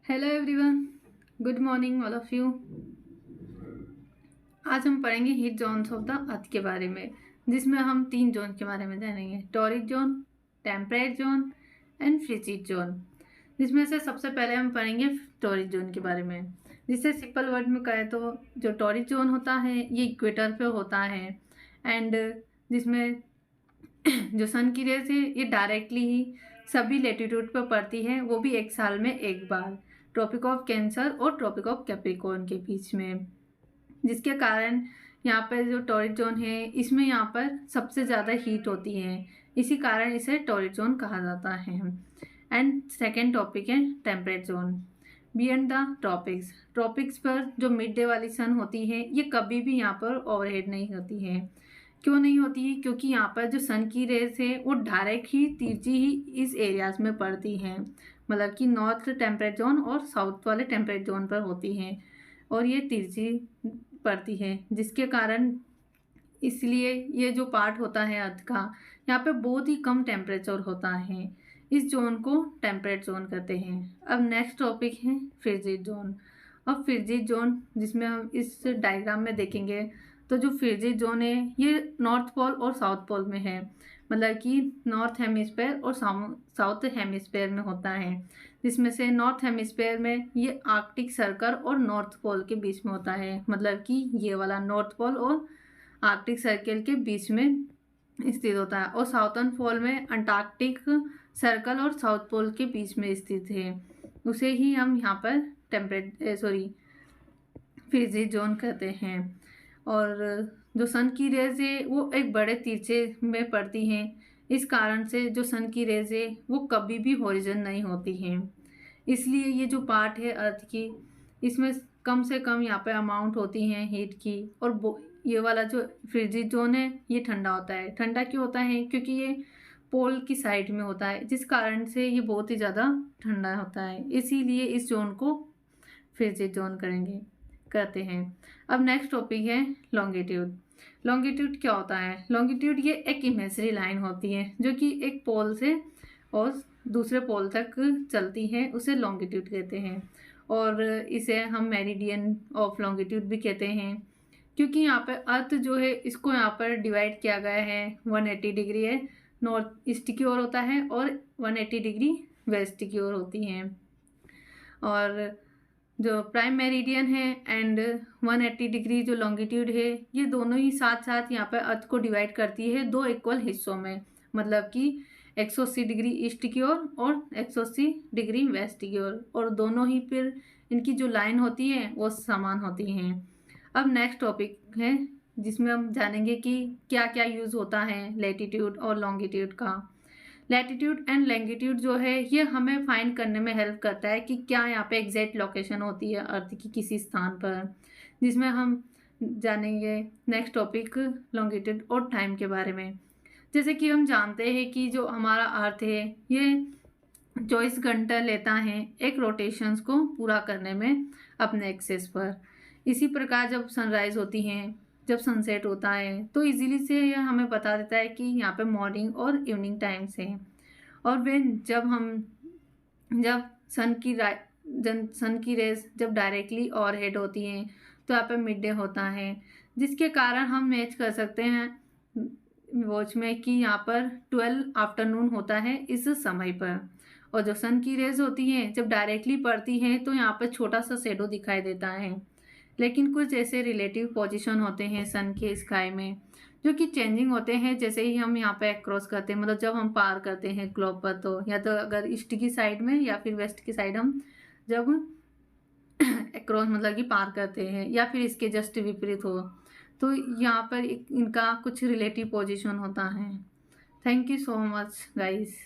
Hello everyone, good morning all of you. आज हम पढ़ेंगे heat zones of the earth के बारे में, जिसमें हम 3 जोन के बारे में जानेंगे। Torrid zone, temperate zone and frigid zone. जिसमें से सबसे पहले हम पढ़ेंगे टॉरिड जोन के बारे में। जिससे सिंपल वर्ड में कहें तो जो टॉरिड जोन होता है ये इक्वेटर पे होता है एंड जिसमें जो सन की रेज है ये डायरेक्टली ही सभी लेटीट्यूड पर पड़ती है, वो भी एक साल में एक बार, ट्रॉपिक ऑफ कैंसर और ट्रॉपिक ऑफ कैप्रिकॉर्न के बीच में। जिसके कारण यहाँ पर जो टॉरिड जोन है इसमें यहाँ पर सबसे ज़्यादा हीट होती है, इसी कारण इसे टॉरिड जोन कहा जाता है। एंड सेकेंड टॉपिक है temperate zone. Beyond the tropics, tropics पर जो मिड डे वाली सन होती है ये कभी भी यहाँ पर ओवरहेड नहीं होती है। क्यों नहीं होती है? क्योंकि यहाँ पर जो सन की रेज है वो डायरेक्ट ही तिरछी ही इस एरियाज में पड़ती हैं, मतलब कि नॉर्थ टेम्परेट जोन और साउथ वाले टेम्परेट जोन पर होती हैं और ये तिरछी पड़ती है, जिसके कारण इसलिए ये जो पार्ट होता है अर्थ का यहाँ पे बहुत ही कम टेम्परेचर होता है। इस जोन को टेम्परेट जोन कहते हैं। अब नेक्स्ट टॉपिक है फ्रिजिड जोन। अब फ्रिजिड जोन जिसमें हम इस डायग्राम में देखेंगे तो जो फ्रिजिड जोन है ये नॉर्थ पोल और साउथ पोल में है, मतलब कि नॉर्थ हेमिस्फेयर और साउथ हेमिस्फेयर में होता है। जिसमें से नॉर्थ हेमिस्फेयर में ये आर्कटिक सर्कल और नॉर्थ पोल के बीच में होता है, मतलब कि ये वाला नॉर्थ पोल और आर्कटिक सर्कल के बीच में स्थित होता है। और साउथर्न पोल में अंटार्कटिक सर्कल और साउथ पोल के बीच में स्थित है, उसे ही हम यहाँ पर फ्रिजिड जोन कहते हैं। और जो सन की रेज है वो एक बड़े तिरछे में पड़ती हैं, इस कारण से जो सन की रेज है वो कभी भी हॉरिजन नहीं होती हैं। इसलिए ये जो पार्ट है अर्थ की इसमें कम से कम यहाँ पे अमाउंट होती हैं हीट की। और ये वाला जो फ्रिजिड जोन है ये ठंडा होता है। ठंडा क्यों होता है? क्योंकि ये पोल की साइड में होता है, जिस कारण से ये बहुत ही ज़्यादा ठंडा होता है, इसीलिए इस जोन को फ्रिजिड जोन कहते हैं। अब नेक्स्ट टॉपिक है लॉन्गिट्यूड। लॉन्गिट्यूड क्या होता है? लॉन्गिट्यूड ये एक इमेजरी लाइन होती है जो कि एक पोल से और दूसरे पोल तक चलती है, उसे लॉन्गिट्यूड कहते हैं। और इसे हम मेरिडियन ऑफ लॉन्गिट्यूड भी कहते हैं, क्योंकि यहाँ पर अर्थ जो है इसको यहाँ पर डिवाइड किया गया है। 180 डिग्री है नॉर्थ ईस्ट की ओर होता है और 180 डिग्री वेस्ट की ओर होती हैं। और जो प्राइम मेरिडियन है एंड 180 डिग्री जो लॉन्गिट्यूड है ये दोनों ही साथ साथ यहाँ पर अर्थ को डिवाइड करती है 2 इक्वल हिस्सों में, मतलब कि 180 डिग्री ईस्ट की ओर और 180 डिग्री वेस्ट की ओर, और दोनों ही फिर इनकी जो लाइन होती है वो समान होती हैं। अब नेक्स्ट टॉपिक है जिसमें हम जानेंगे कि क्या क्या यूज़ होता है लैटिट्यूड और लॉन्गिट्यूड का। लैटिट्यूड एंड लॉन्गिट्यूड जो है ये हमें फाइंड करने में हेल्प करता है कि क्या यहाँ पे एग्जैक्ट लोकेशन होती है अर्थ की किसी स्थान पर, जिसमें हम जानेंगे नेक्स्ट टॉपिक लॉन्गिट्यूड और टाइम के बारे में। जैसे कि हम जानते हैं कि जो हमारा अर्थ है ये 24 घंटा लेता है एक रोटेशंस को पूरा करने में अपने एक्सेस पर। इसी प्रकार जब सनराइज होती हैं, जब सनसेट होता है, तो इजीली से यह हमें बता देता है कि यहाँ पे मॉर्निंग और इवनिंग टाइम्स हैं। और जब सन की रेज जब डायरेक्टली ओवरहेड होती हैं तो यहाँ पे मिड डे होता है, जिसके कारण हम मैच कर सकते हैं वॉच में कि यहाँ पर 12 आफ्टरनून होता है इस समय पर। और जो सन की रेज होती हैं जब डायरेक्टली पड़ती हैं तो यहाँ पर छोटा सा शेडो दिखाई देता है, लेकिन कुछ ऐसे रिलेटिव पोजीशन होते हैं सन के स्काई में जो कि चेंजिंग होते हैं जैसे ही हम यहाँ पे क्रॉस करते हैं, मतलब जब हम पार करते हैं ग्लोब पर, तो या तो अगर ईस्ट की साइड में या फिर वेस्ट की साइड हम जब क्रॉस मतलब कि पार करते हैं या फिर इसके जस्ट विपरीत हो, तो यहाँ पर इनका कुछ रिलेटिव पोजीशन होता है। Thank you so much guys.